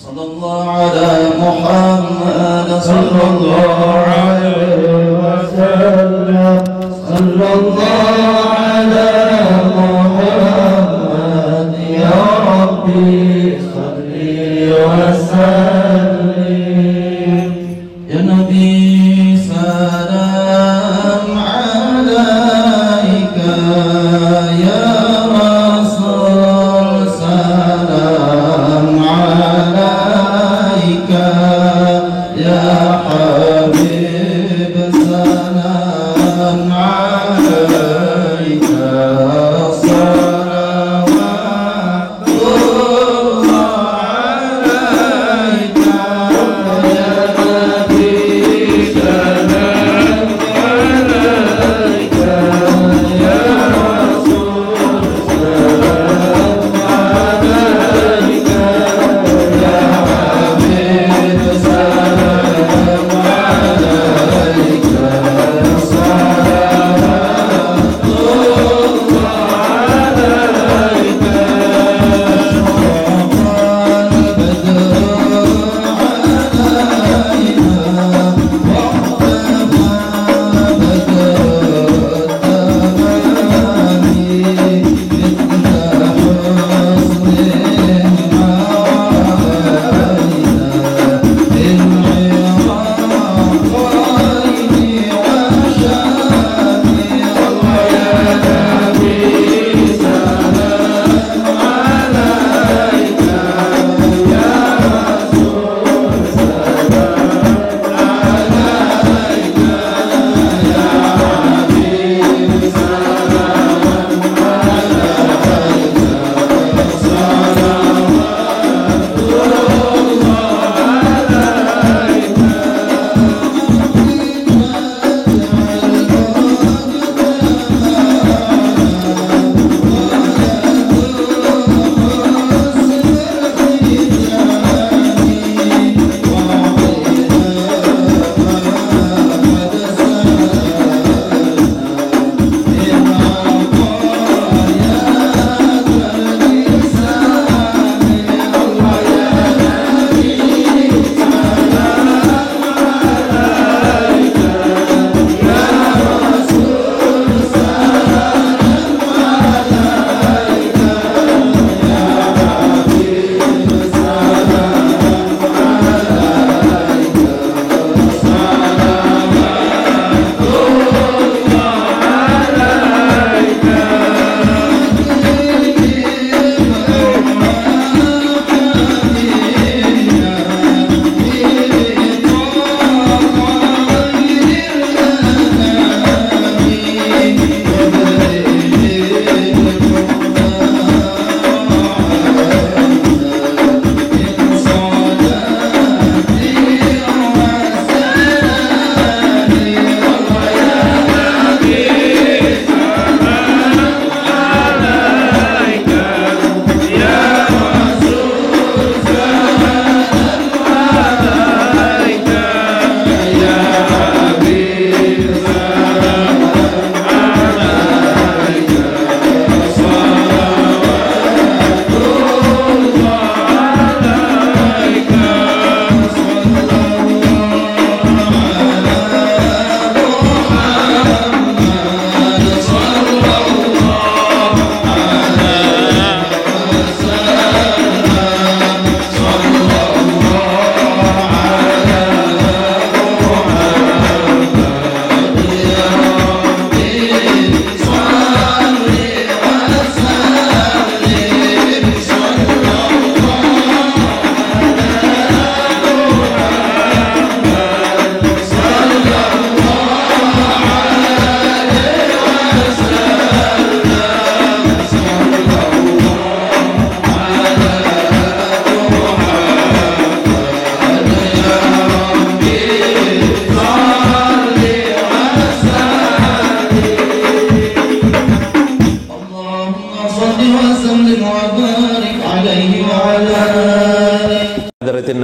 صلى الله على محمد صلى الله عليه وسلم صلى الله على محمد يا ربي صل وسلم يا نبي سلام عليك يا رسول سلام عليك يا حبيب سلام عليك صلوات الله عليك يا نبي سلام عليك يا رسول سلام عليك يا حبيب سلام عليك صلوات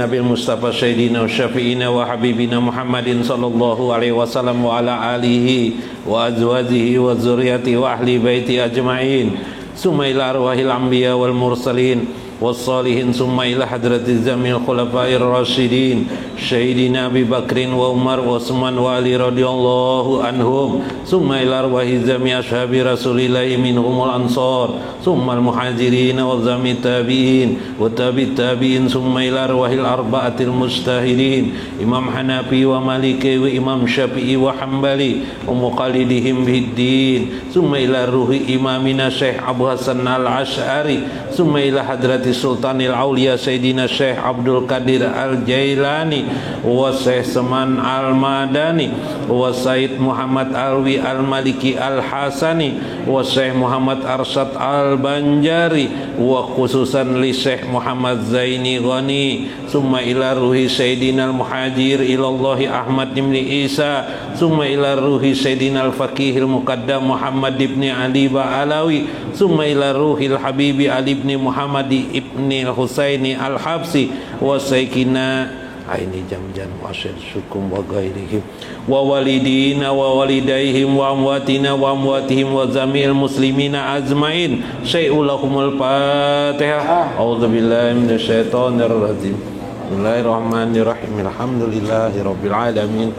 Nabi Mustafa Sayyidina wa Syafi'ina wa Habibina Muhammadin sallallahu alaihi wasallam wa ala alihi wa azwajihi wa zuriyati wa ahli baiti ajma'in summa ila arwahil anbiya wal mursalin والصالحين ثم إلى حضرة الزمن الخلفاء الراشدين سيدنا أبي بكر وعمر وعثمان وعلي رضي الله عنهم ثم إلى أرواح جميع أصحاب رسول الله منهم الأنصار ثم المهاجرين وجميع التابعين وتابع التابعين ثم إلى أرواح الأربعة المجتهدين إمام حنفي ومالكي وإمام شافعي وحنبلي ومقلدهم في الدين ثم إلى روح إمامنا الشيخ أبو حسن الأشعري ثم إلى حضرة سلطان الأولياء سيدنا الشيخ عبد القادر الجيلاني والشيخ سمان المدني والسيد محمد alwi al-maliki al-hasani wa Syekh Muhammad Arsyad al-Banjari wa khususan li Syekh Muhammad Zaini Ghani summa ila ruhi Sayyidina al-Muhajir ilallahi Ahmad ibn Isa summa ila ruhi Sayyidina al-Faqih al-Muqaddam Muhammad ibn Ali Ba'alawi summa ila ruhi al-Habibi Ali ibn Muhammad ibn al-Husaini al-Habsi wa Sayyidina ini jam-jam wasyid syukum wa ghairihim wa walidina wa walidaihim wa amwatina wa amwatihim wa zamil muslimina azmain syai'ulahumul fatihah a'udzubillahi minasyaitonir rajim bismillahirrahmanirrahim alhamdulillahi rabbil alamin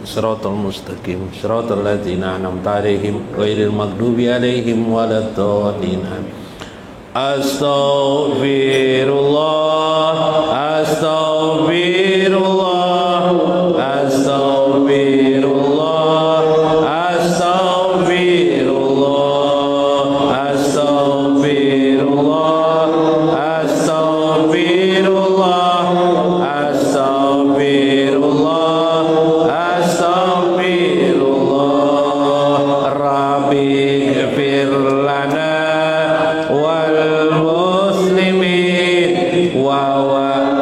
siratal mustaqim siratal ladzina an'amta 'alaihim ghairil maghdubi 'alaihim waladdallin. Astaghfirullah, astaghfirullah, astaghfirullah, astaghfirullah, astaghfirullah, astaghfirullah, astaghfirullah, astaghfirullah. Rabbi ighfir lana wa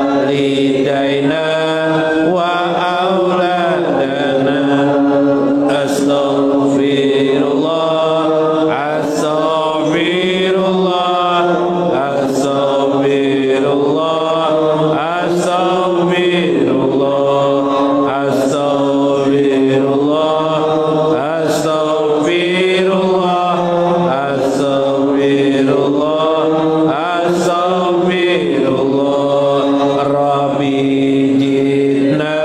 walidaina wa auladana astaghfirullah astaghfirullah astaghfirullah astaghfirullah astaghfirullah astaghfirullah astaghfirullah astaghfirullah. Rabbi jidna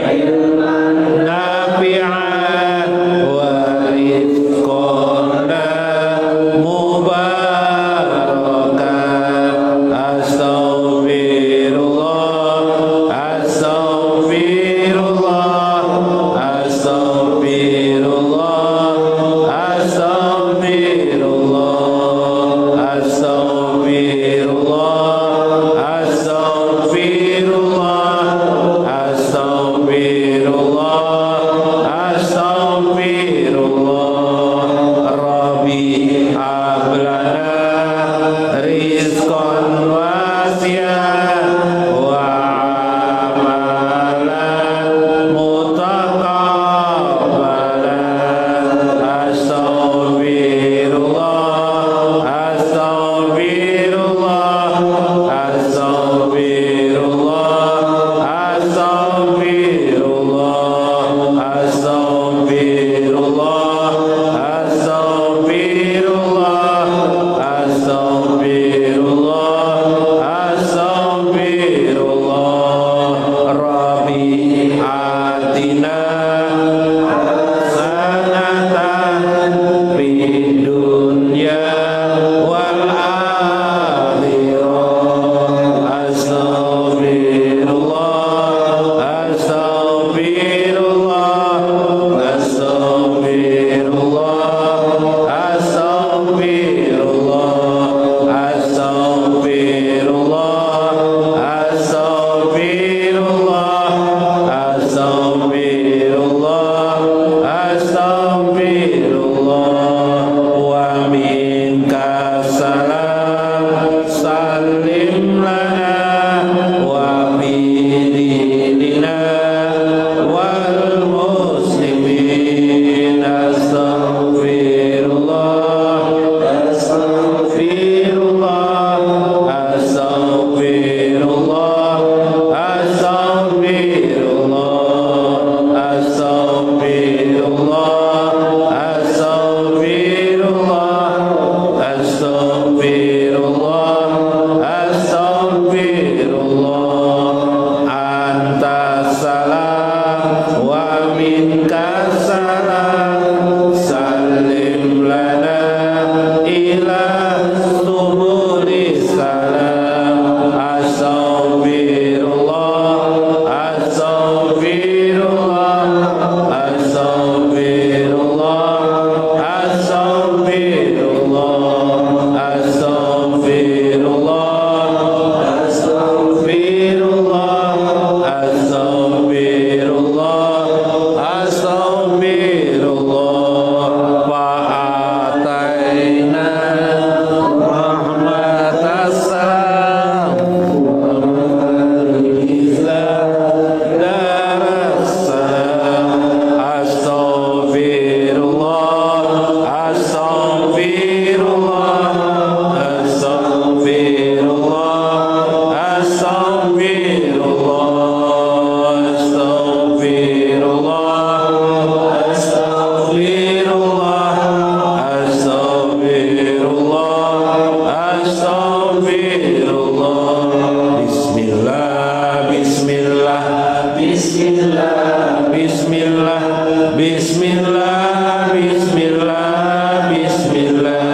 ilman nafi'an wa rizqana mubarakan astaghfirullah astaghfirullah astaghfirullah astaghfirullah astaghfirullah Astaghfirullah. Bismillah, bismillah, bismillah, bismillah, bismillah, bismillah, bismillah,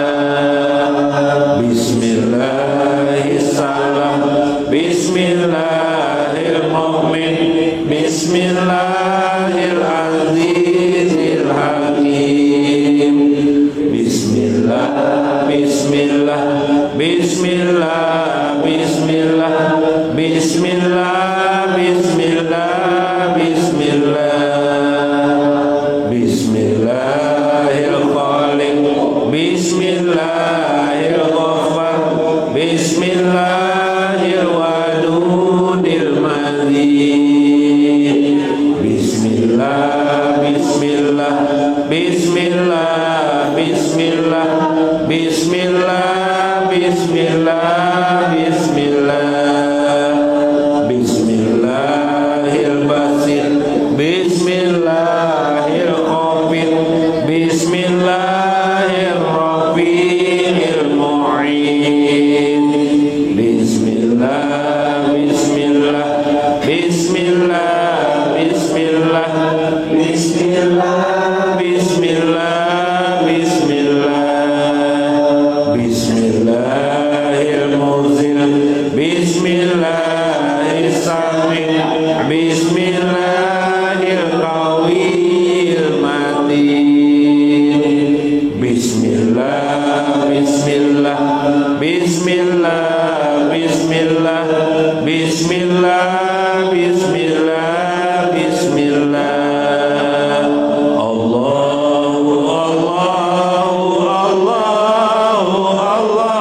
bismillahirrahmanirrahim, bismillahirrahmanirrahim, bismillahirrahmanirrahim, bismillah, bismillah, bismillah, bismillah, bismillah, bismillah, bismillah, bismillahirrahmanirrahim, bismillahirrahmanirrahim, bismillahirwadudil madzid, bismillah, bismillah, bismillah, bismillah, bismillah, bismillah, bismillah, bismillahirrahmanirrahim, bismillahirrahmanirrahim, bismillahirrahmanirrahim, bismillah, bismillah, bismillah, bismillah, bismillah, bismillah, bismillah, bismillahirrahmanirrahim, bismillahirrahmanirrahim, bismillahirqawiyil matin, bismillah, bismillah, bismillah, bismillah, bismillah, bismillah, bismillah, Allahu, Allahu, Allahu, Allahu,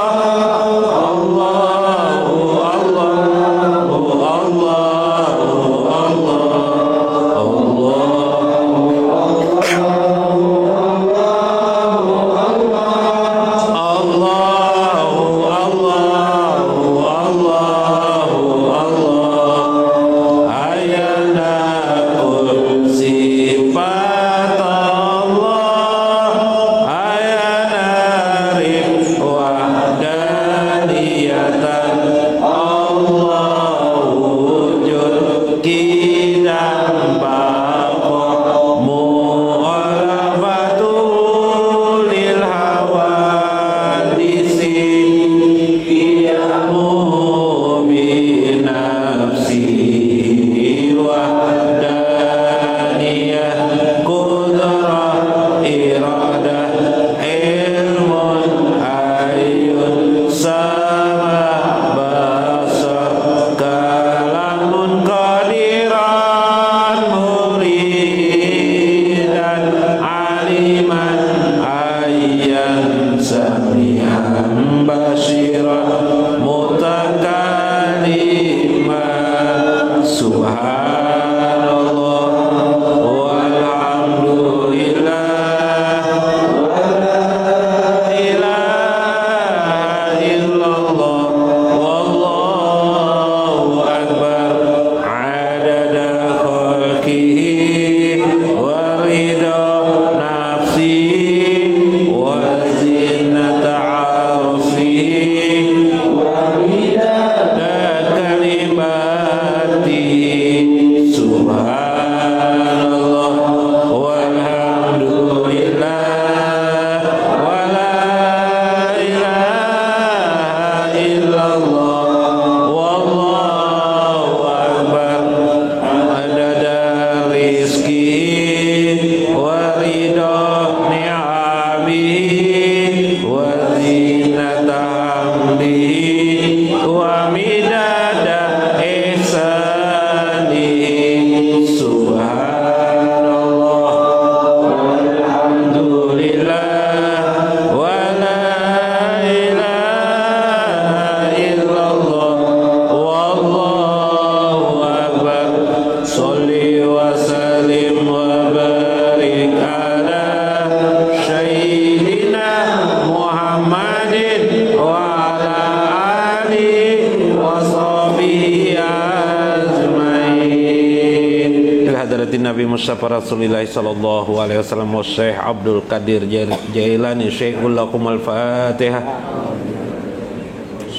Nabi Mustafa Rasulullah sallallahu alaihi wasallam wa Syekh Abdul Qadir Jailani Syekhul lakum al-Fatihah.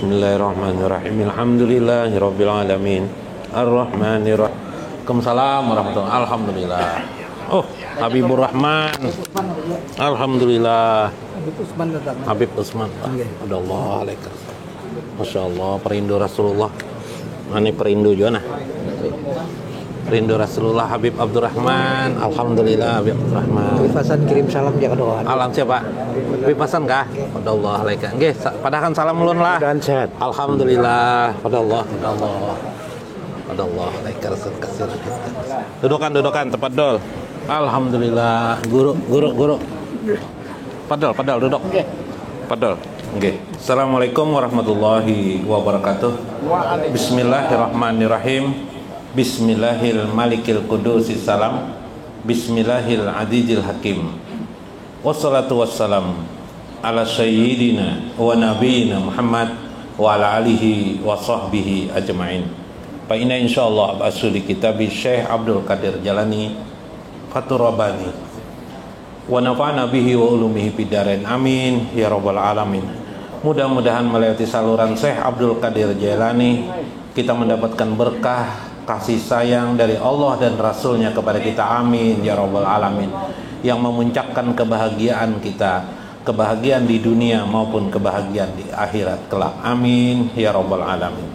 Bismillahirrahmanirrahim. Alhamdulillahirabbil alamin. Arrahmanirrahim. Waalaikumsalam warahmatullahi. Alhamdulillah. Oh, Habibur Rahman. Alhamdulillah. Habib Usman. Alhamdulillah. Masya Allah, perindu Rasulullah. Ini perindu juga nah. Rindu Rasulullah Habib Abdurrahman. Alhamdulillah Habib Abdurrahman. Hasan kirim salam jaga doa. Alam siapa? Habib Hasan kah? Padallah alaika. Nggih, padahkan salam ulun lah. Dan sehat. Alhamdulillah. Padallah. Padallah alaika rasul kasir. Dudukan tafadhol. Alhamdulillah. Guru. Padahal duduk. Padahal. Nggih. Assalamualaikum warahmatullahi wabarakatuh. Bismillahirrahmanirrahim. Bismillahil malikil qudusis salam. Bismillahil adizil hakim. Wassalatu wassalam ala sayyidina wa nabiyina Muhammad wa ala alihi wa sahbihi ajma'in. Fa inna insyaallah ba'su di kitabi Syekh Abdul Qadir Jalani Fatur Rabbani wa nafa'na bihi wa ulumihi bidarain amin ya rabbal alamin. Mudah-mudahan melewati saluran Syekh Abdul Qadir Jalani kita mendapatkan berkah kasih sayang dari Allah dan Rasulnya kepada kita, amin ya rabbal alamin, yang memuncakkan kebahagiaan kita, kebahagiaan di dunia maupun kebahagiaan di akhirat kelak, amin ya rabbal alamin.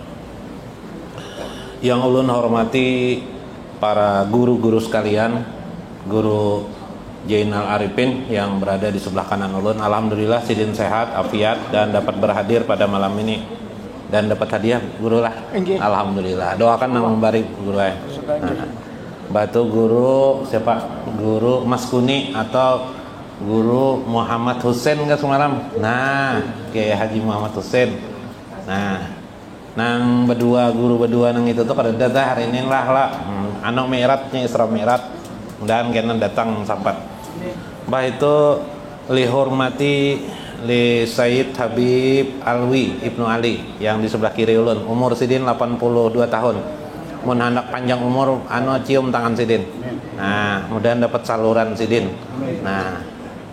Yang ulun hormati para guru-guru sekalian, guru Jainal Arifin yang berada di sebelah kanan ulun, alhamdulillah sidin sehat, afiat, dan dapat berhadir pada malam ini dan dapat hadiah guru lah. Alhamdulillah. Doakan nama membarik guru nah, batu guru siapa? Guru Mas Kuni atau guru Muhammad Husain enggak semalam? Nah, Kiai Haji Muhammad Husain. Nah, nang guru berdua nang itu tuh kada datang hari ini lah. Anu mi'rajnya Isra Mi'raj dan kena datang sampat. Bah itu lihormati li Sayyid Habib Alwi Ibnu Ali yang di sebelah kiri ulun, umur sidin 82 tahun. Mun hendak panjang umur anu cium tangan sidin. Nah, mudahan dapat saluran sidin. Nah,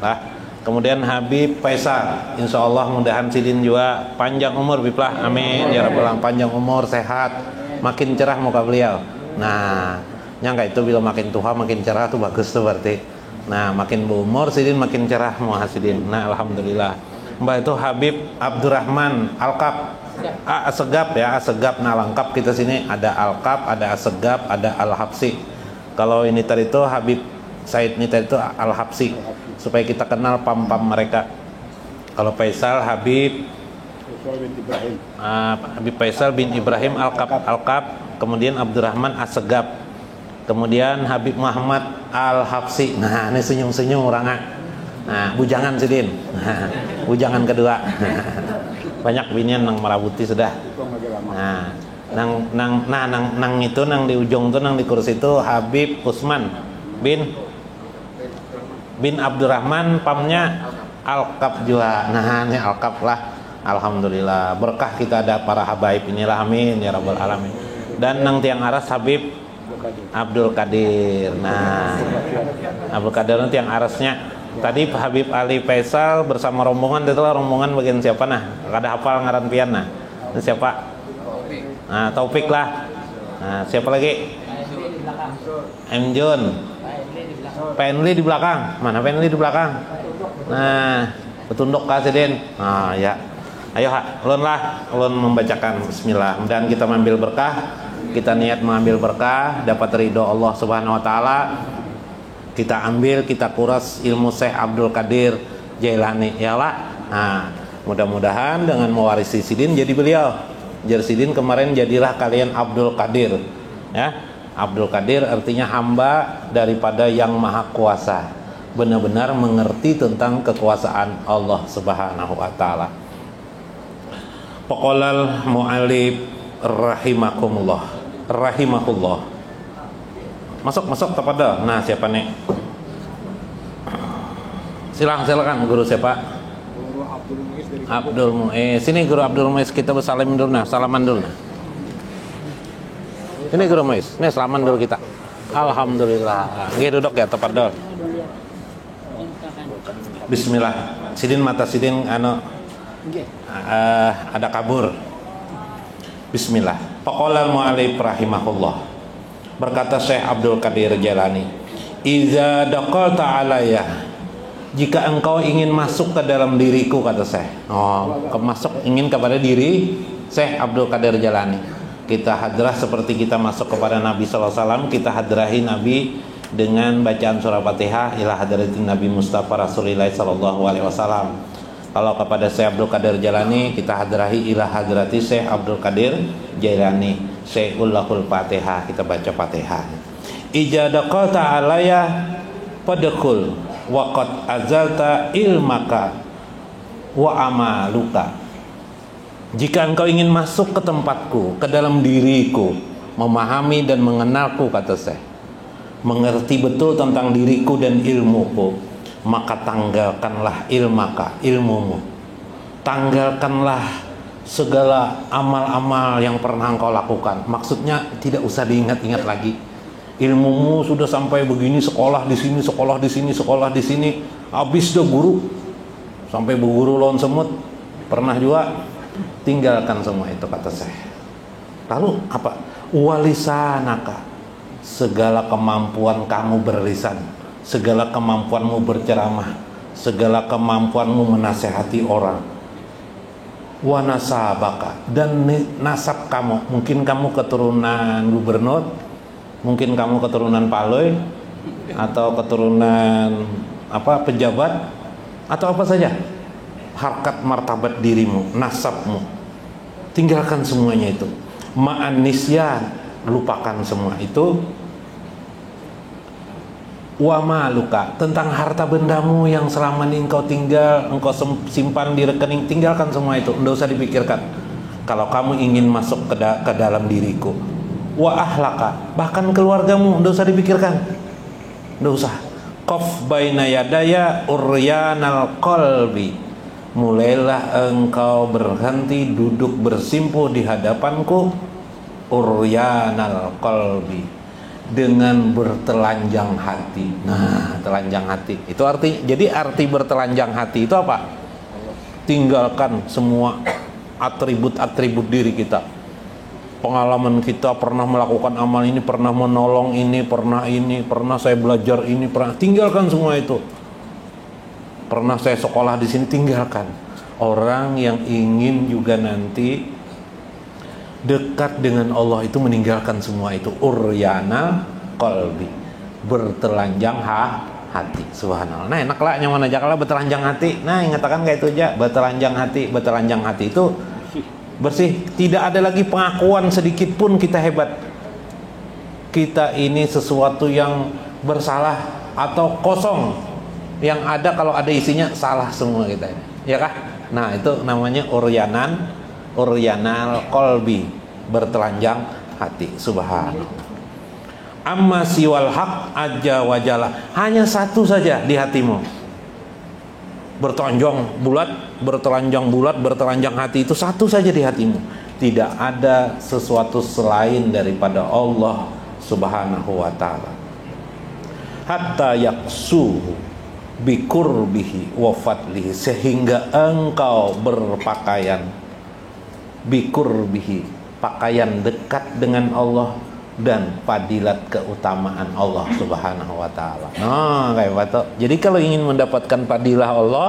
lah. Kemudian Habib Faisal, insyaallah mudahan sidin juga panjang umur biplah. Amin ya rabbal alamin, panjang umur, sehat, makin cerah muka beliau. Nah, nyangka itu bila makin tua makin cerah tuh bagus tuh berarti. Nah, makin berumur sidin makin cerah muhasidin. Nah, alhamdulillah. Mbak itu Habib Abdurrahman Alkap. Asegap ya, Asegap. Nah, lengkap kita sini ada Alkap, ada Asegap, ada Al-Habsi. Kalau ini tadi itu Habib Said ini tadi itu Al-Habsi, supaya kita kenal pam-pam mereka. Kalau Faisal Habib Faisal bin Ibrahim Alkap, kemudian Abdurrahman Asegap. Kemudian Habib Muhammad Al-Habsi. Nah, ini senyum-senyum orangnya. Nah, bujangan sidin. Nah, bujangan kedua. Banyak binian nang merabuti sudah. Nah, nang itu nang di ujung tuh nang di kursi itu Habib Usman bin Abdurrahman, pamnya Alkap juga. Nah, ini Alkap lah. Alhamdulillah, berkah kita ada para habaib inilah, amin ya rabbal alamin. Dan nang tiang aras Habib Abdul Qadir. Nah, Abdul Qadir nanti yang arasnya. Tadi Habib Ali Faisal bersama rombongan, itulah rombongan bagian siapa nah? Kada hafal ngaran pian nah. Ini siapa? Nah, Taufik lah. Nah, siapa lagi? M Jun. Penli di belakang. Mana Penli di belakang? Nah, petunduk kasidin. Nah, ya. Ayo ulun lah, ulun membacakan bismillah. Dan kita mengambil berkah. Kita niat mengambil berkah, dapat ridho Allah Subhanahu wa taala. Kita ambil, kita kuras ilmu Syekh Abdul Qadir Jailani ya lah. Nah, mudah-mudahan dengan mewarisi sidin jadi beliau. Jadi sidin kemarin jadilah kalian Abdul Qadir. Ya. Abdul Qadir artinya hamba daripada Yang Maha Kuasa. Benar-benar mengerti tentang kekuasaan Allah Subhanahu wa taala. Paqalal mu'allif rahimahullah. Masuk tapada. Nah, siapa nih? Silakan guru siapa? Guru Abdul Muiz dari Abdul Muiz. Sini guru Abdul Muiz, kita bersalam dulu nah, salaman dulu nah. Ini guru Muiz. Nih salaman dulu kita. Alhamdulillah. Nggih duduk ya tapada. Bismillah. Sidin mata sidin anu ada kabur. Bismillah. Faqala al-mu'allif rahimahullah. Berkata Syekh Abdul Qadir Jailani, "Iza daqalta alayya." Jika engkau ingin masuk ke dalam diriku, kata Syekh. Masuk ingin kepada diri Syekh Abdul Qadir Jailani. Kita hadrah seperti kita masuk kepada Nabi sallallahu alaihi wasallam, kita hadrahi Nabi dengan bacaan surah Fatihah ila hadratin Nabi Mustafa Rasulillah sallallahu alaihi wasallam. Kalau kepada Syekh Abdul Qadir Jailani, kita hadrahi ila hadrati Syekh Abdul Qadir Jailani, Syekhul Lahul Fatihah, kita baca Fatihah. Ijadaqata alayya fadkhul waqad azalta ilmaka wa amaluka. Jika engkau ingin masuk ke tempatku, ke dalam diriku, memahami dan mengenalku, kata Syekh, mengerti betul tentang diriku dan ilmuku, maka tanggalkanlah ilmumu. Tanggalkanlah segala amal-amal yang pernah engkau lakukan. Maksudnya tidak usah diingat-ingat lagi. Ilmumu sudah sampai begini, sekolah di sini, sekolah di sini, sekolah di sini, habis dah guru, sampai berguru lawan semut, pernah juga. Tinggalkan semua itu, kata Syekh. Lalu apa? Walisanaka, segala kemampuan kamu berlisan, segala kemampuanmu berceramah, segala kemampuanmu menasehati orang. Wa nasabaka, dan nasab kamu, mungkin kamu keturunan gubernur, mungkin kamu keturunan Paloi, atau keturunan pejabat, atau apa saja, harkat martabat dirimu, nasabmu, tinggalkan semuanya itu. Ma'an nisyan, lupakan semua itu. Wa maluka, tentang harta bendamu yang selama ini engkau simpan di rekening, tinggalkan semua itu, tidak usah dipikirkan. Kalau kamu ingin masuk ke dalam diriku. Wa ahlaka, bahkan keluargamu tidak usah dipikirkan, tidak usah. Qaf baina yadaya uryanal qalbi, mulailah engkau berhenti duduk bersimpuh di hadapanku, uryanal qalbi, dengan bertelanjang hati. Nah, telanjang hati itu jadi arti bertelanjang hati itu apa? Tinggalkan semua atribut-atribut diri kita. Pengalaman kita pernah melakukan amal ini, pernah menolong ini, pernah saya belajar ini, tinggalkan semua itu. Pernah saya sekolah di sini, tinggalkan. Orang yang ingin juga nanti dekat dengan Allah itu meninggalkan semua itu. Uryana qalbi, bertelanjang hati. Subhanallah. Nah, enak lah nyaman aja kalau bertelanjang hati. Nah, ingatakan kayak itu aja, bertelanjang hati itu bersih, tidak ada lagi pengakuan sedikit pun kita hebat, kita ini sesuatu yang bersalah atau kosong. Yang ada kalau ada isinya salah semua kita ini, ya kah? Nah, itu namanya uryanal qalbi, bertelanjang hati. Subhanallah. Amma siwal haq aja wajalah, hanya satu saja di hatimu, bertelanjang bulat, bertelanjang hati, itu satu saja di hatimu. Tidak ada sesuatu selain daripada Allah Subhanahu wa ta'ala. Hatta yaksuhu bikurbihi wa fadlihi, sehingga engkau berpakaian bikurbihi, pakaian dekat dengan Allah dan fadilat keutamaan Allah Subhanahu wa ta'ala. Nah, kayak betul. Jadi kalau ingin mendapatkan fadilah Allah,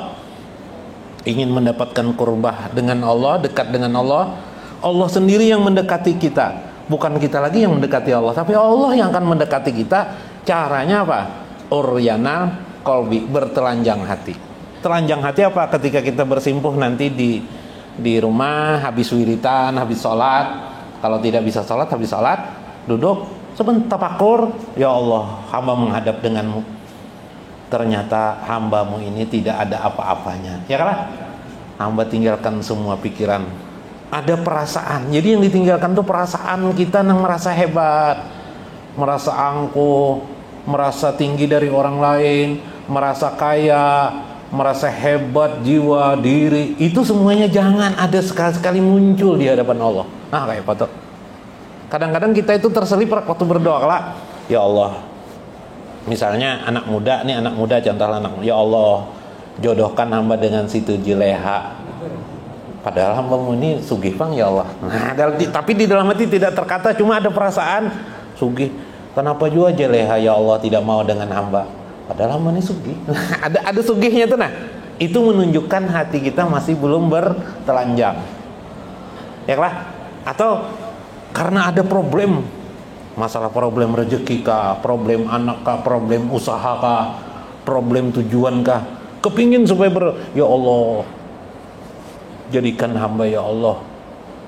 ingin mendapatkan kurbah dengan Allah, dekat dengan Allah, Allah sendiri yang mendekati kita, bukan kita lagi yang mendekati Allah, tapi Allah yang akan mendekati kita. Caranya apa? Uryana qalbi, bertelanjang hati. Telanjang hati apa? Ketika kita bersimpuh nanti di rumah, habis wiritan, habis sholat. Kalau tidak bisa sholat, habis sholat duduk sebentar tafakur, ya Allah, hamba menghadap denganmu, ternyata hambamu ini tidak ada apa-apanya, ya kan? Hamba tinggalkan semua pikiran, ada perasaan. Jadi yang ditinggalkan tuh perasaan kita yang merasa hebat, merasa angkuh, merasa tinggi dari orang lain, merasa kaya, merasa hebat jiwa diri. Itu semuanya jangan ada sekali-sekali muncul di hadapan Allah. Nah, kayak apa tuh? Kadang-kadang kita itu terselip waktu berdoa lah, ya Allah, misalnya anak muda contohnya anak muda, ya Allah, jodohkan hamba dengan situ Juleha. padahal hambamu ini sugih bang ya Allah. Nah, tapi di dalam hati tidak terkata, cuma ada perasaan sugih. Kenapa juga jeleha ya Allah tidak mau dengan hamba, padahal hamba ini sugih. ada sugihnya tuh. Nah, itu menunjukkan hati kita masih belum bertelanjang, ya lah. Atau karena ada problem, masalah problem rezeki kah, problem anak kah, problem usaha kah, problem tujuan kah, kepingin supaya ya Allah, jadikan hamba ya Allah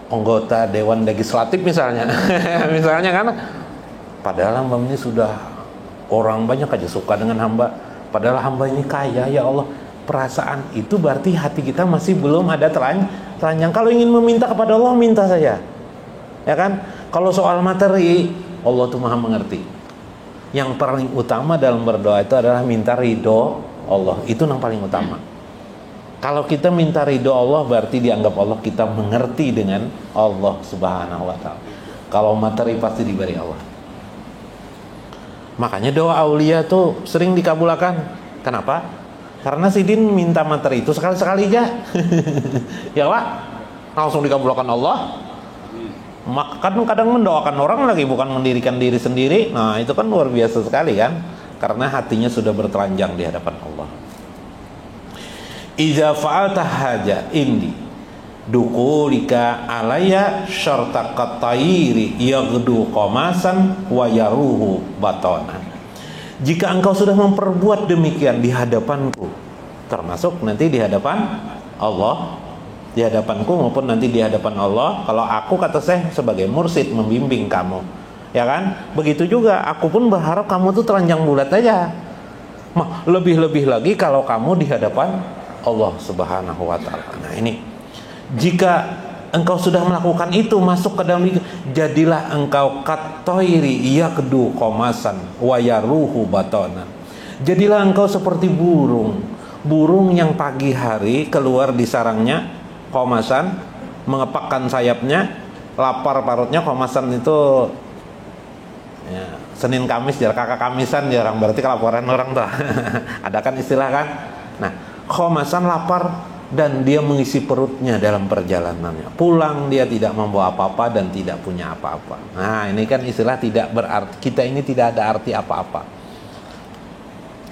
anggota dewan legislatif misalnya. Misalnya kan, padahal hamba ini sudah orang banyak aja suka dengan hamba, padahal hamba ini kaya ya Allah. Perasaan itu berarti hati kita masih belum ada telanjang. Kalau ingin meminta kepada Allah, minta saja, ya kan. Kalau soal materi, Allah tuh maha mengerti. Yang paling utama dalam berdoa itu adalah minta ridho Allah, itu yang paling utama. Kalau kita minta ridho Allah, berarti dianggap Allah kita mengerti dengan Allah subhanahu wa ta'ala. Kalau materi pasti diberi Allah. Makanya doa aulia tuh sering dikabulkan. Kenapa? Karena Sidin minta materi itu sekali-sekali aja. Ya Pak, langsung dikabulkan Allah. Maka kadang mendoakan orang lagi, bukan mendirikan diri sendiri. Nah itu kan luar biasa sekali kan, karena hatinya sudah bertelanjang di hadapan Allah. Iza fa'alta haja indi dukulika alaya syarta katayiri yaghdu qamasan wa yaruhu batonan. Jika engkau sudah memperbuat demikian di hadapanku, termasuk nanti di hadapan Allah, di hadapanku maupun nanti di hadapan Allah, kalau aku kata saya sebagai mursyid membimbing kamu, ya kan, begitu juga aku pun berharap kamu tuh telanjang bulat aja. Lebih-lebih lagi kalau kamu di hadapan Allah subhanahu wa ta'ala. Nah ini, jika engkau sudah melakukan itu, masuk ke dalam itu, jadilah engkau katoiri yakdu komasan wayaruhu batonan. Jadilah engkau seperti burung yang pagi hari keluar di sarangnya, komasan, mengepakkan sayapnya, lapar parutnya. Komasan itu ya, Senin Kamis, kakak Kamisan jarang, berarti kelaparan orang tuh. Ada kan istilah kan. Nah, komasan lapar dan dia mengisi perutnya dalam perjalanannya. Pulang dia tidak membawa apa-apa dan tidak punya apa-apa. Nah ini kan istilah tidak berarti, kita ini tidak ada arti apa-apa.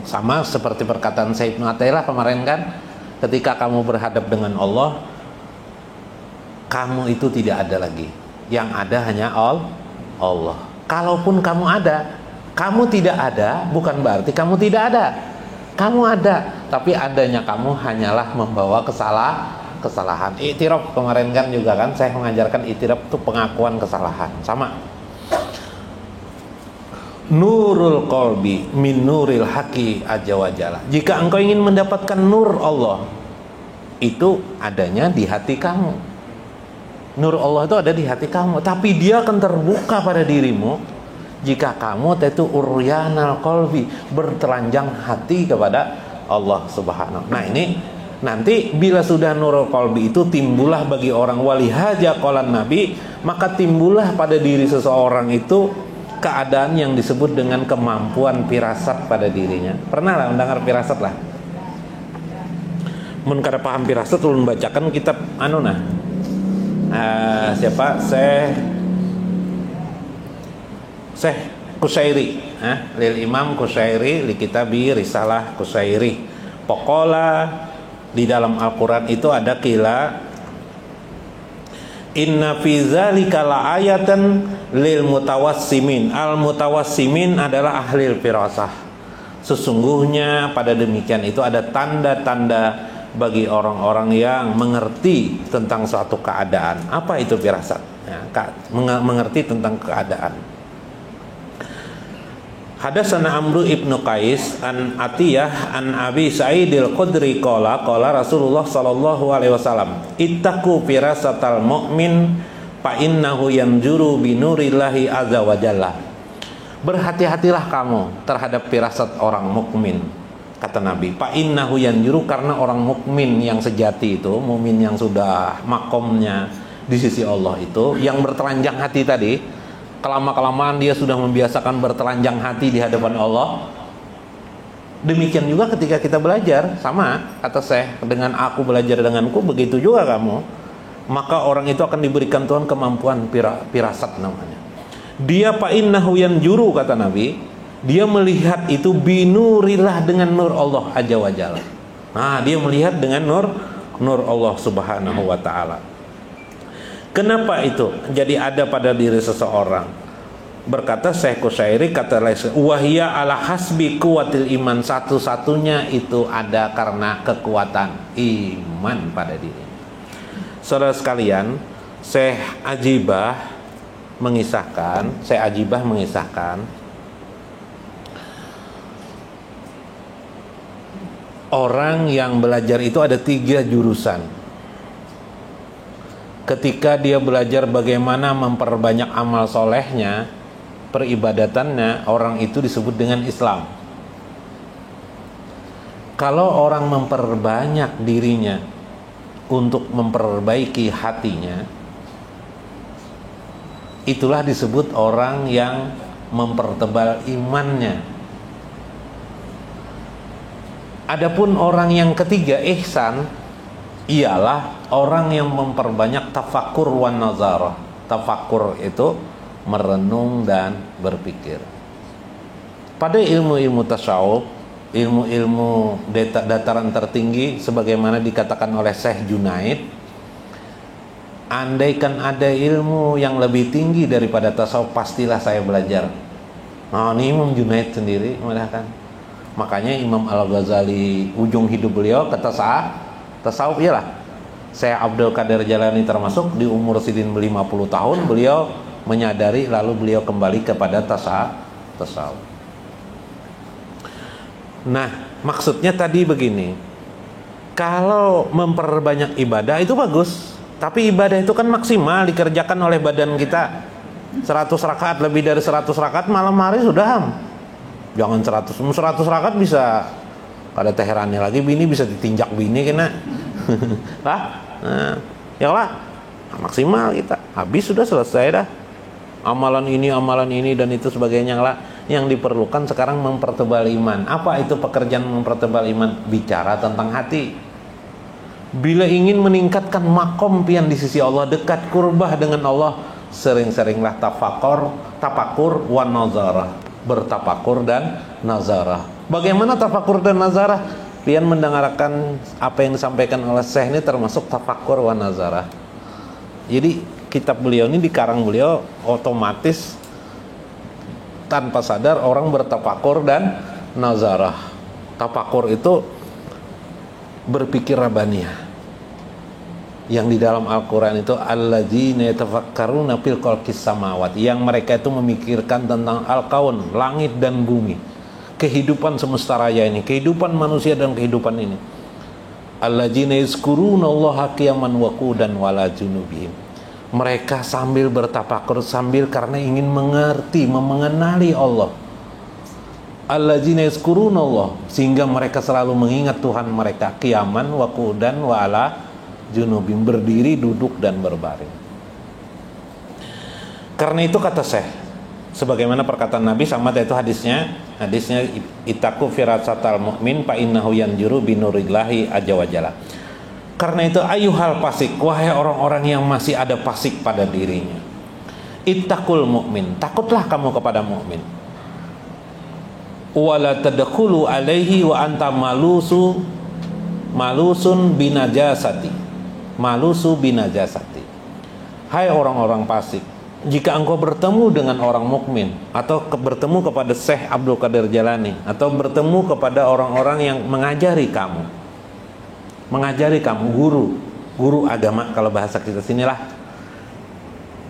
Sama seperti perkataan Sayyid Ibnu Athaillah kemarin kan, ketika kamu berhadap dengan Allah, kamu itu tidak ada lagi, yang ada hanya Allah. Kalaupun kamu ada, kamu tidak ada bukan berarti kamu tidak ada. Kamu ada, tapi adanya kamu hanyalah membawa kesalahan. I'tiraf kemarin kan juga kan, saya mengajarkan i'tiraf itu pengakuan kesalahan. Sama. Nurul qalbi min nuril haqi azza wa jalla. Jika engkau ingin mendapatkan nur Allah, itu adanya di hati kamu. Nur Allah itu ada di hati kamu, tapi dia akan terbuka pada dirimu jika kamu itu uryanal qalbi, bertelanjang hati kepada Allah subhanahu. Nah ini nanti bila sudah nurul qalbi itu timbullah bagi orang wali haja qalan nabi, maka timbullah pada diri seseorang itu keadaan yang disebut dengan kemampuan firasat pada dirinya. Pernah lah mendengar firasat lah? Mun kada paham firasat ulun bacakan kitab siapa? Syekh Qushairi, lil Imam Qushairi li kitabi Risalah Qushairi. Pokola di dalam Al-Qur'an itu ada qila inna fi dzalika la ayatan lil mutawassimin. Al mutawassimin adalah ahli firasah. Sesungguhnya pada demikian itu ada tanda-tanda bagi orang-orang yang mengerti tentang suatu keadaan. Apa itu firasat? Ya, mengerti tentang keadaan. Hadatsana Amru ibnu Qais an Atiyah an Abi Sa'idil Khudri qala Rasulullah sallallahu alaihi wasallam ittaqu firasatal mu'min fa innahu yanjuru bi nurillahi azza wa jalla. Berhati-hatilah kamu terhadap firasat orang mukmin, kata Nabi. Fa innahu yanjuru, karena orang mukmin yang sejati itu, mukmin yang sudah makomnya di sisi Allah itu, yang bertelanjang hati tadi, kelama-kelamaan dia sudah membiasakan bertelanjang hati di hadapan Allah. Demikian juga ketika kita belajar, sama kata saya, dengan aku belajar denganku, begitu juga kamu. maka orang itu akan diberikan Tuhan kemampuan firasat namanya. Dia fa innahu yanjuru, kata Nabi, dia melihat itu binurillah, dengan nur Allah Azza wa Jalla. Nah, dia melihat dengan nur Allah Subhanahu wa taala. Kenapa itu jadi ada pada diri seseorang? Berkata Syekh Qushairi, kata wahia ala hasbi kuwatil iman, satu-satunya itu ada karena kekuatan iman pada diri. Saudara sekalian, Syekh Ajibah mengisahkan orang yang belajar itu ada 3 jurusan. Ketika dia belajar bagaimana memperbanyak amal solehnya, peribadatannya, orang itu disebut dengan Islam. Kalau orang memperbanyak dirinya untuk memperbaiki hatinya, itulah disebut orang yang mempertebal imannya. Adapun orang yang ketiga, ihsan, ialah orang yang memperbanyak tafakur wan nazarah. Tafakur itu merenung dan berpikir. Pada ilmu-ilmu tasawuf, ilmu-ilmu dataran tertinggi, sebagaimana dikatakan oleh Syekh Junaid, andaikan ada ilmu yang lebih tinggi daripada tasawuf, pastilah saya belajar. Nah, ini Imam Junaid sendiri mengatakan. Makanya Imam Al-Ghazali ujung hidup beliau kata tasawuf ialah Syekh Abdul Qadir Jalani termasuk, di umur sidin 50 tahun beliau menyadari, lalu beliau kembali kepada tasawuf. Nah, maksudnya tadi begini, kalau memperbanyak ibadah itu bagus, tapi ibadah itu kan maksimal dikerjakan oleh badan kita. 100 rakaat, lebih dari 100 rakaat malam hari sudah. Jangan 100 rakaat bisa ada teherannya lagi, bini bisa ditinjak bini kena. Ya lah, maksimal kita. Habis sudah selesai dah. Amalan ini dan itu sebagainya lah. Yang diperlukan sekarang mempertebal iman. Apa itu pekerjaan mempertebal iman? Bicara tentang hati. Bila ingin meningkatkan makom pian di sisi Allah, dekat kurbah dengan Allah, sering-seringlah tafakur wan nazarah, bertafakur dan nazarah. Bagaimana tafakur dan nazarah? Pian mendengarkan apa yang disampaikan oleh Syekh ini termasuk tafakur wan nazarah. Jadi kitab beliau ini dikarang beliau otomatis tanpa sadar orang bertafakur dan nazarah. Tafakur itu berpikir rabaniyah. Yang di dalam Al-Quran itu alladzina yatafakkaruna fil khalqis samawati, yang mereka itu memikirkan tentang al-kaun, langit dan bumi, kehidupan semesta raya ini, kehidupan manusia dan kehidupan ini. Alladzina yazkurunallaha qiyaman wa qu'udan wa ala junubihim. Mereka sambil bertafakur, sambil karena ingin mengerti, mengenali Allah. Alladzina yazkurunallah, sehingga mereka selalu mengingat Tuhan mereka, qiyaman wa qu'udan wa ala junubihim, berdiri, duduk dan berbaring. Karena itu kata Syekh, sebagaimana perkataan Nabi sama itu hadisnya itaku firasatal mu'min fa innahu yanjuru binurillahi azza wa jalla. Karena itu ayuhal fasik, wahai orang-orang yang masih ada fasik pada dirinya, ittaqul mu'min, takutlah kamu kepada mukmin. Wala tadkhulu alaihi wa anta malusun binajasati. Malusu binajasati. Hai orang-orang fasik, jika engkau bertemu dengan orang mukmin, atau bertemu kepada Syekh Abdul Qadir Jalani, atau bertemu kepada orang-orang yang mengajari kamu, guru agama kalau bahasa kita sinilah,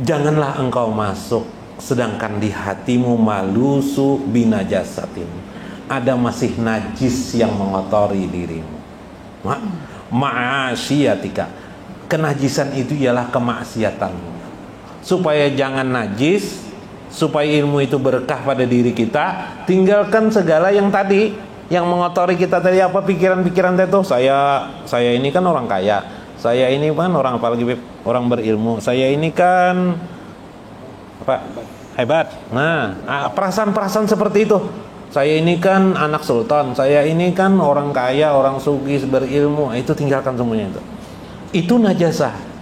janganlah engkau masuk sedangkan di hatimu malusu binajasatin, ada masih najis yang mengotori dirimu. Ma'asyiatika, kenajisan itu ialah kemaksiatanmu. Supaya jangan najis, supaya ilmu itu berkah pada diri kita, tinggalkan segala yang tadi, yang mengotori kita tadi. Apa pikiran-pikiran itu? Saya ini kan orang kaya, saya ini kan orang, apalagi orang berilmu, saya ini kan apa, hebat. Nah, perasaan-perasaan seperti itu. Saya ini kan anak sultan, saya ini kan orang kaya, orang sugih, berilmu. Itu tinggalkan semuanya itu. Itu najasah.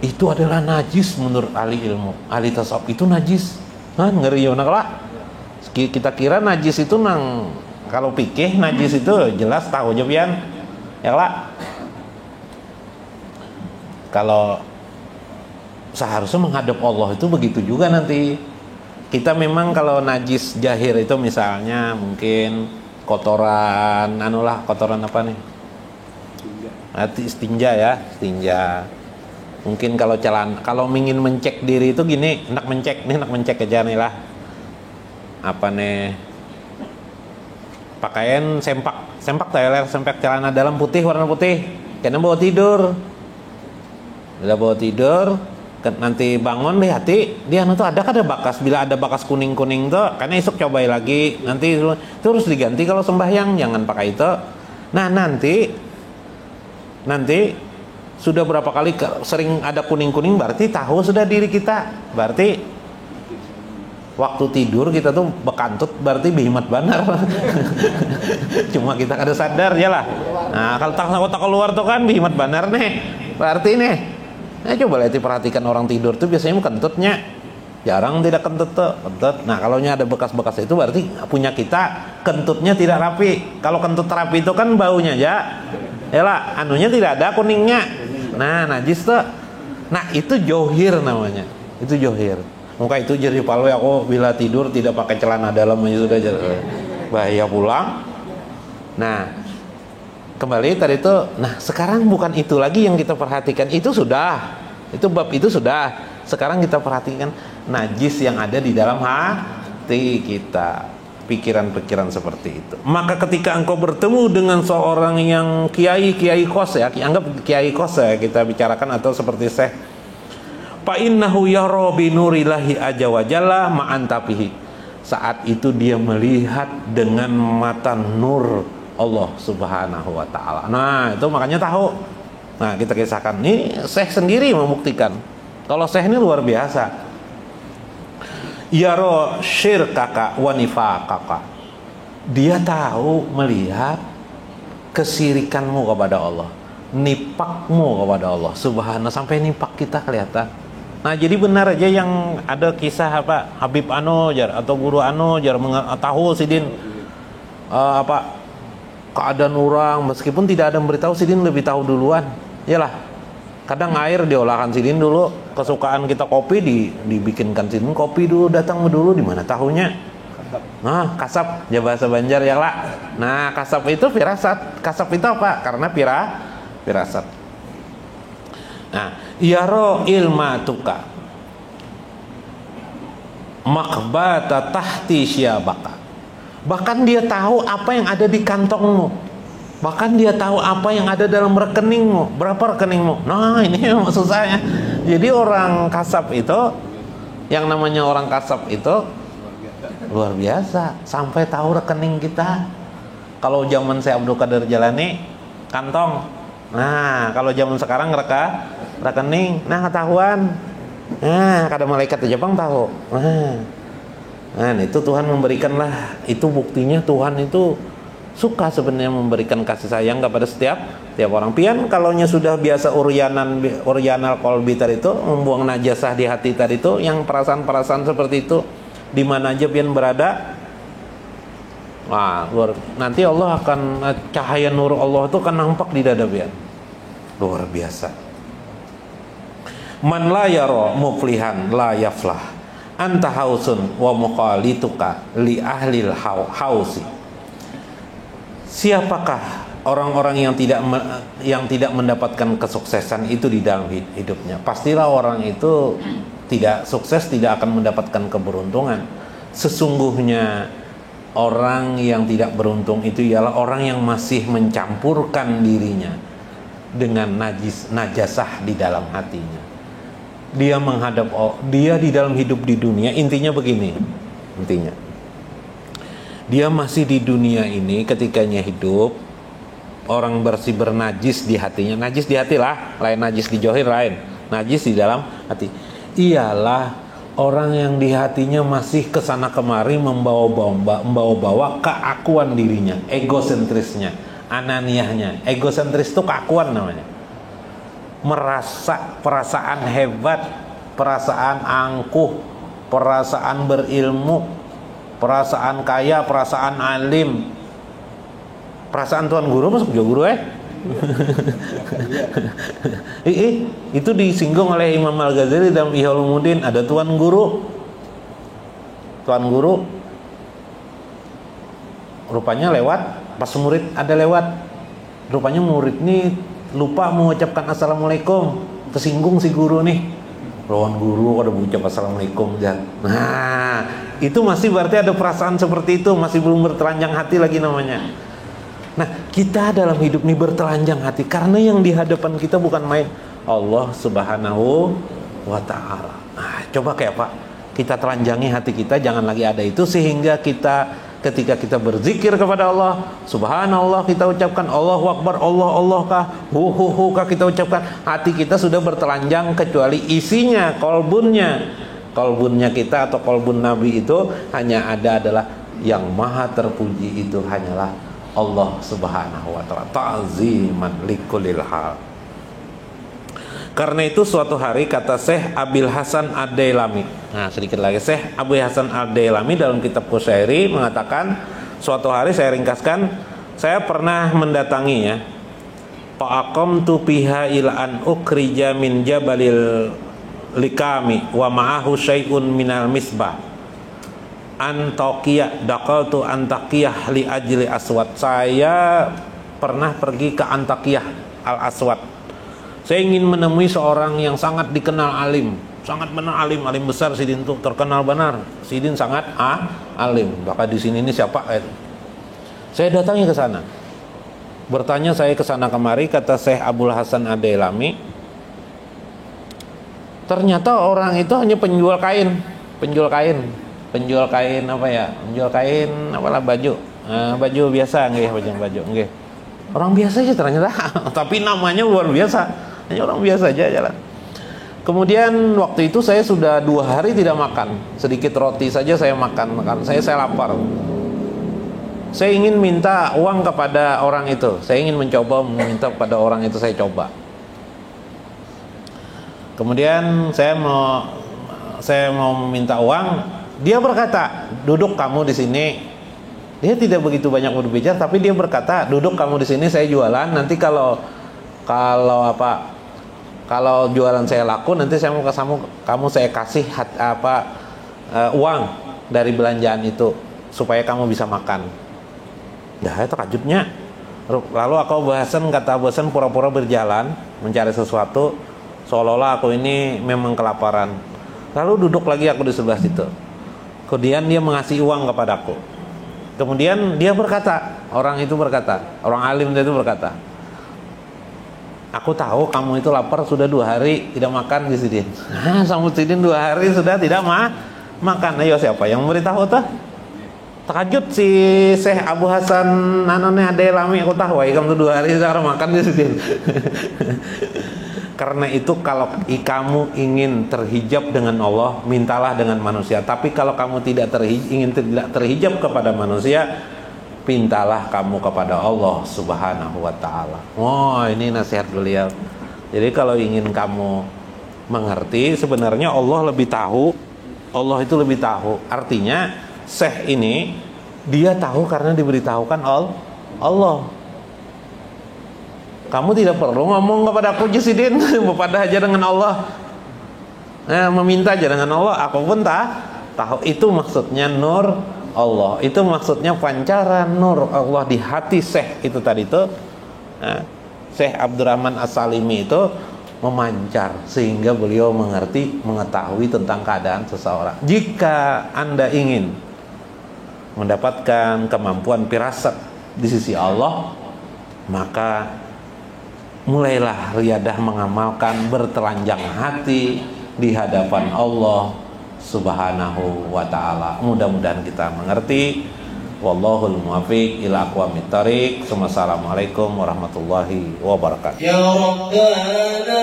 itu adalah najis menurut ahli ilmu, ahli tasawuf itu najis. Ngeri ya lah. Kita kira najis itu nang kalau pikih najis itu jelas tahu aja pian. Ya lah. Kalau seharusnya menghadap Allah itu begitu juga nanti. Kita memang kalau najis jahir itu misalnya mungkin kotoran kotoran apa nih? Istinja ya, istinja. Mungkin kalau kalau ingin mencek diri itu gini, hendak mencek aja nih lah. Apa nih? Pakaian sempak celana dalam putih, warna putih. Karena bawa tidur. Bila bawa tidur, nanti bangun hati dia tuh ada bakas. Bila ada bakas kuning-kuning tuh, karena esok cobain lagi. Nanti itu harus diganti kalau sembahyang, jangan pakai itu. Nah, nanti sudah berapa kali sering ada kuning-kuning berarti tahu sudah diri kita. Berarti waktu tidur kita tuh bekantut berarti bihimat banar. Cuma kita kada sadar ya lah. Nah, kalau tak keluar tuh kan bihimat banar nih. Berarti nih. Nah, coba lihat perhatikan orang tidur tuh biasanya kentutnya. Jarang tidak kentut. Nah, kalau ada bekas-bekas itu berarti punya kita kentutnya tidak rapi. Kalau kentut rapi itu kan baunya aja. Yalah, anunya tidak ada kuningnya. Nah, najis tuh. Nah, itu johir namanya. Itu johir. Muka itu jadi palwe aku bila tidur tidak pakai celana dalam aja sudah bahaya pulang. Nah, kembali tadi itu. Nah, sekarang bukan itu lagi yang kita perhatikan. Itu sudah. Itu bab itu sudah. Sekarang kita perhatikan najis yang ada di dalam hati kita. Pikiran-pikiran seperti itu. Maka ketika engkau bertemu dengan seorang yang kiai kos ya, anggap kiai kos ya kita bicarakan atau seperti syekh. Fa innahu yara bi nurillahi azza wa jalla ma'antapihi. Saat itu dia melihat dengan mata nur Allah Subhanahu wa taala. Nah, itu makanya tahu. Nah, kita kisahkan. Ini syekh sendiri membuktikan. Kalau syekh ini luar biasa. Yaro syirkaka wa nifaqaka. Dia tahu melihat kesirikanmu kepada Allah, nipakmu kepada Allah Subhanahu, sampai nipak kita kelihatan. Nah, jadi benar aja yang ada kisah apa Habib Anojar atau guru Anojar tahu sidin keadaan orang, meskipun tidak ada memberitahu sidin lebih tahu duluan. Yalah. Kadang air diolahkan sidin dulu, kesukaan kita kopi dibikinkan sidin kopi dulu, datang dulu di mana tahunya. Nah, kasab ya bahasa Banjar ya lah. Nah, kasab itu firasat. Kasab itu apa? Karena firasat. Nah, yaro ilmatuka makbata tahti syabaka. Bahkan dia tahu apa yang ada di kantongmu. Bahkan dia tahu apa yang ada dalam rekeningmu. Berapa rekeningmu? Nah, ini maksud saya. Jadi orang kasab itu, yang namanya orang kasab itu luar biasa. Sampai tahu rekening kita. Kalau zaman saya Abdul Qadir Jalani, kantong. Nah, kalau zaman sekarang rekening. Nah, ketahuan. Nah, kada malaikat di Jepang tahu. Nah, itu Tuhan memberikanlah. Itu buktinya Tuhan itu suka sebenarnya memberikan kasih sayang kepada setiap orang. Pian kalaunya sudah biasa uryanal kolbi tadi itu, membuang najasah di hati tadi itu, yang perasaan-perasaan seperti itu di mana aja pian berada. Wah, nanti Allah akan cahaya nur Allah itu akan nampak di dada pian. Luar biasa. Man la yara muflihan la yaflah. Anta hausun wa muqalituka li ahlil hausi. Siapakah orang-orang yang tidak mendapatkan kesuksesan itu di dalam hidupnya? Pastilah orang itu tidak sukses, tidak akan mendapatkan keberuntungan. Sesungguhnya orang yang tidak beruntung itu ialah orang yang masih mencampurkan dirinya dengan najasah di dalam hatinya. Dia di dalam hidup di dunia, intinya begini. Dia masih di dunia ini, ketikanya hidup, orang bersih bernajis di hatinya. Najis di hati lah, lain najis di johir lain. Najis di dalam hati. Ialah orang yang di hatinya masih kesana kemari membawa keakuan dirinya, egosentrisnya, ananiahnya. Egosentris itu keakuan namanya. merasa perasaan hebat, perasaan angkuh, perasaan berilmu, perasaan kaya, perasaan alim. Perasaan tuan guru masuk juga guru itu disinggung oleh Imam Al-Ghazali dalam Ihya Ulumuddin. Ada tuan guru rupanya lewat, pas murid ada lewat, rupanya murid ini lupa mengucapkan assalamualaikum, tersinggung si guru nih. Lawan guru ada mengucap assalamualaikum dan itu masih berarti ada perasaan seperti itu, masih belum bertelanjang hati lagi namanya. Nah, kita dalam hidup ini bertelanjang hati karena yang di hadapan kita bukan main, Allah Subhanahu wa ta'ala. Nah, coba kayak apa? Kita telanjangi hati kita, jangan lagi ada itu, sehingga kita ketika kita berzikir kepada Allah, subhanallah kita ucapkan, Allahu Akbar, Allah kah, hu kah kita ucapkan, hati kita sudah bertelanjang, kecuali isinya, kolbunnya kita atau kolbun Nabi itu hanya adalah yang maha terpuji itu hanyalah Allah Subhanahu wa ta'ala, ta'ziman likulil hal. Karena itu suatu hari kata Syekh Abil Hasan Ad-Dailami, nah sedikit lagi, Syekh Abil Hasan Ad-Dailami dalam kitab Qusyairi mengatakan, suatu hari, saya ringkaskan, saya pernah mendatanginya, fa'aqamtu biha ila an ukhrija min jabalil likami wa ma'ahu syai'un minal misbah Antakiyah, dakaltu Antakiyah li ajli aswad. Saya pernah pergi ke Antakiyah al-Aswad. Saya ingin menemui seorang yang sangat dikenal alim, sangat benar alim besar. Sidin itu terkenal benar. Sidin sangat alim. Bahkan di sini ini siapa? Saya datangi ke sana. Bertanya saya ke sana kemari, kata Syekh Abul Hasan Ad-Dailami, ternyata orang itu hanya penjual kain apa ya? Penjual kain apalah baju. Baju biasa nggih, baju nggih. Orang biasa aja ternyata. Tapi namanya luar biasa. Hanya orang biasa aja jalan. Kemudian waktu itu saya sudah 2 hari tidak makan. Sedikit roti saja saya makan. Saya lapar. Saya ingin minta uang kepada orang itu. Saya ingin mencoba meminta kepada orang itu, saya coba. Kemudian saya mau meminta uang. Dia berkata, duduk kamu di sini. Dia tidak begitu banyak berbicara, tapi dia berkata, duduk kamu di sini, saya jualan. Nanti kalau jualan saya laku, nanti saya mau ke kamu saya kasih uang dari belanjaan itu supaya kamu bisa makan. Dah, itu takjubnya. Lalu aku kata bosan pura-pura berjalan mencari sesuatu, seolah-olah aku ini memang kelaparan. Lalu duduk lagi aku di sebelah situ. Kemudian dia mengasih uang kepadaku. Kemudian dia berkata, orang alim itu berkata, aku tahu kamu itu lapar sudah 2 hari tidak makan di sini. Samudin 2 hari sudah tidak makan. Ayo siapa yang memberitahu tuh? Takjub si Syekh Abu Hasan Ad-Dailami, aku tahu kamu 2 hari sekarang makan di sini. Karena itu kalau kamu ingin terhijab dengan Allah, mintalah dengan manusia. Tapi kalau kamu ingin tidak terhijab kepada manusia, pintalah kamu kepada Allah Subhanahu wa ta'ala. Oh, ini nasihat beliau. Jadi kalau ingin kamu mengerti, sebenarnya Allah lebih tahu. Allah itu lebih tahu. Artinya Syekh ini dia tahu karena diberitahukan Allah. Kamu tidak perlu ngomong kepada aku Sidin, berpada aja dengan Allah. Meminta aja dengan Allah. Aku pun tahu itu maksudnya nur Allah. Itu maksudnya pancaran nur Allah di hati Syekh itu tadi itu. Syekh Abdurrahman As-Salimi itu memancar sehingga beliau mengetahui tentang keadaan seseorang. Jika Anda ingin mendapatkan kemampuan firasat di sisi Allah, maka mulailah riyadah mengamalkan bertelanjang hati di hadapan Allah Subhanahu wa ta'ala. Mudah-mudahan kita mengerti. Wallahul muwaffiq ila aqwamit thariq. Wassalamualaikum warahmatullahi wabarakatuh. Ya Rabbana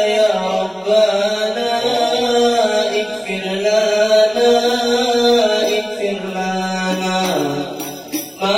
ya Rabbana ighfir lana ighfir lana ma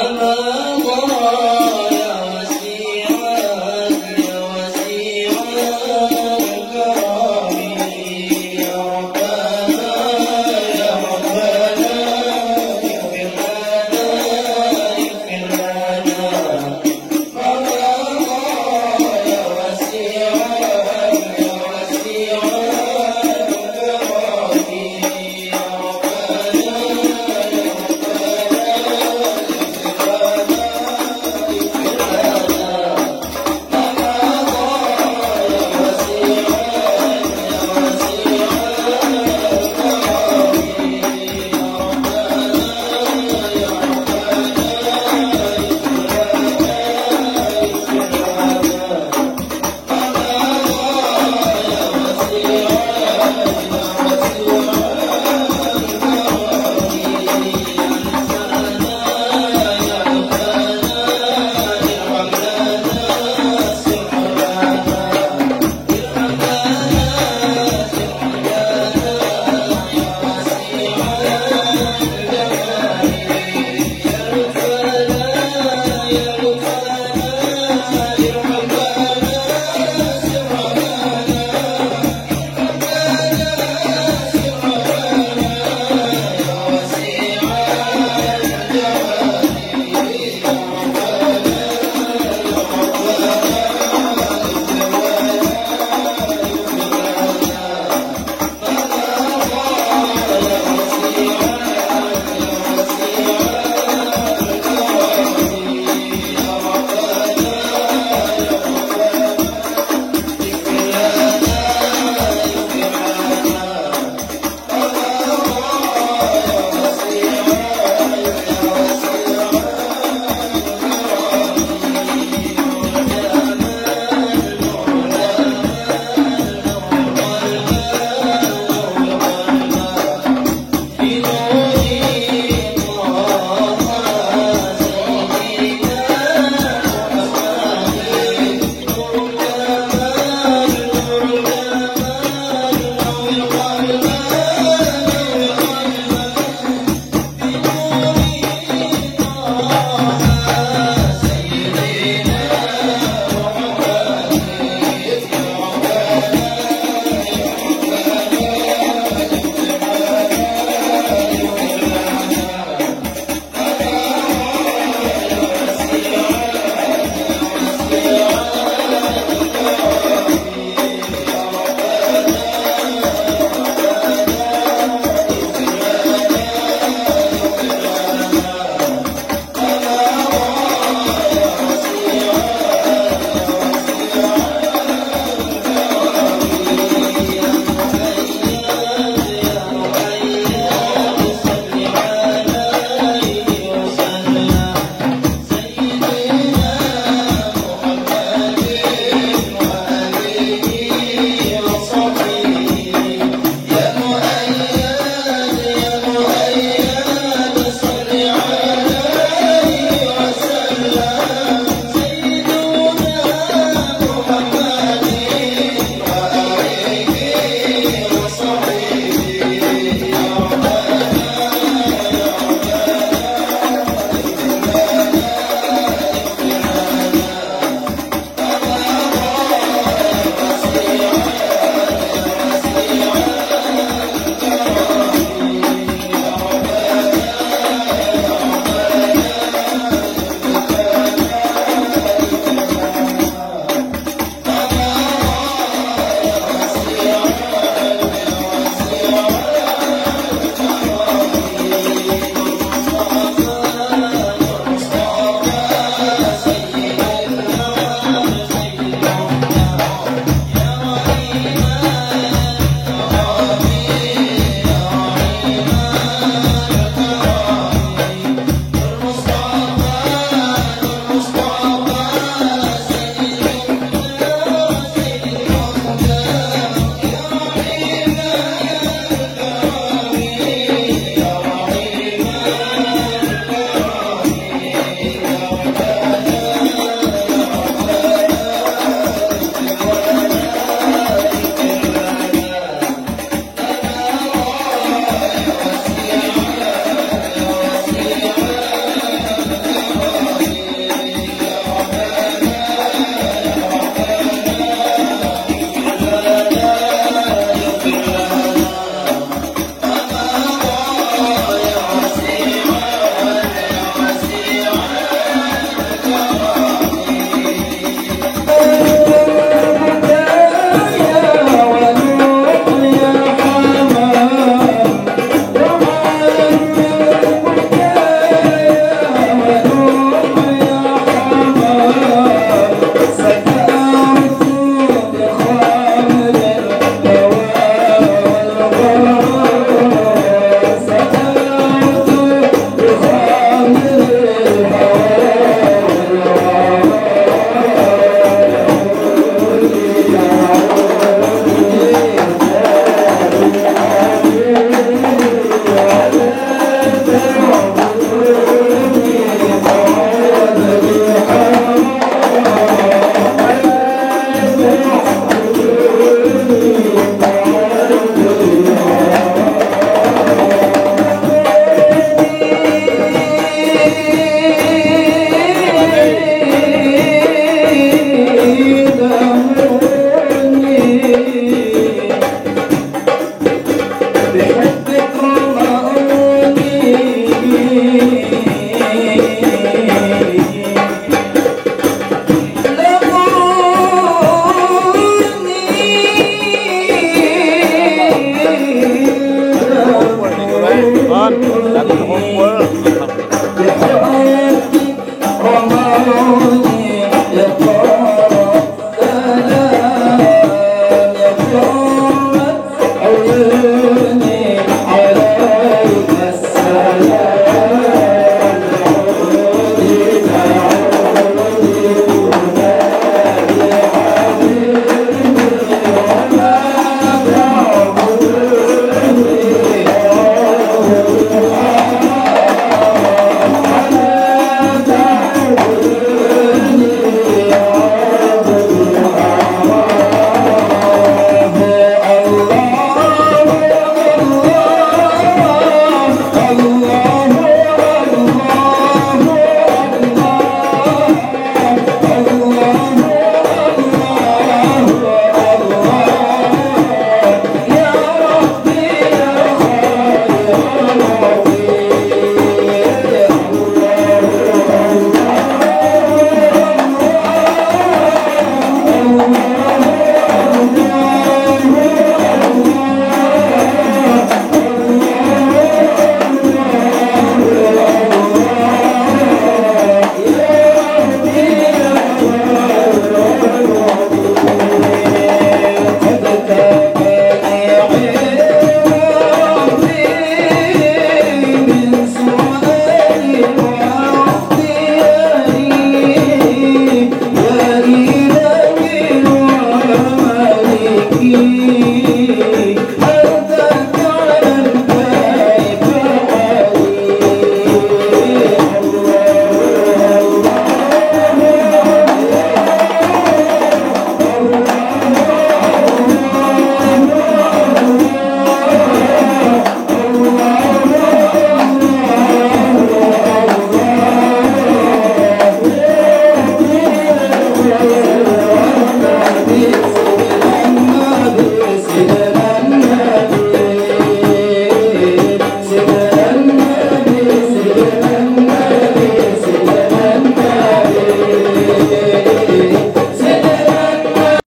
lagi kumpul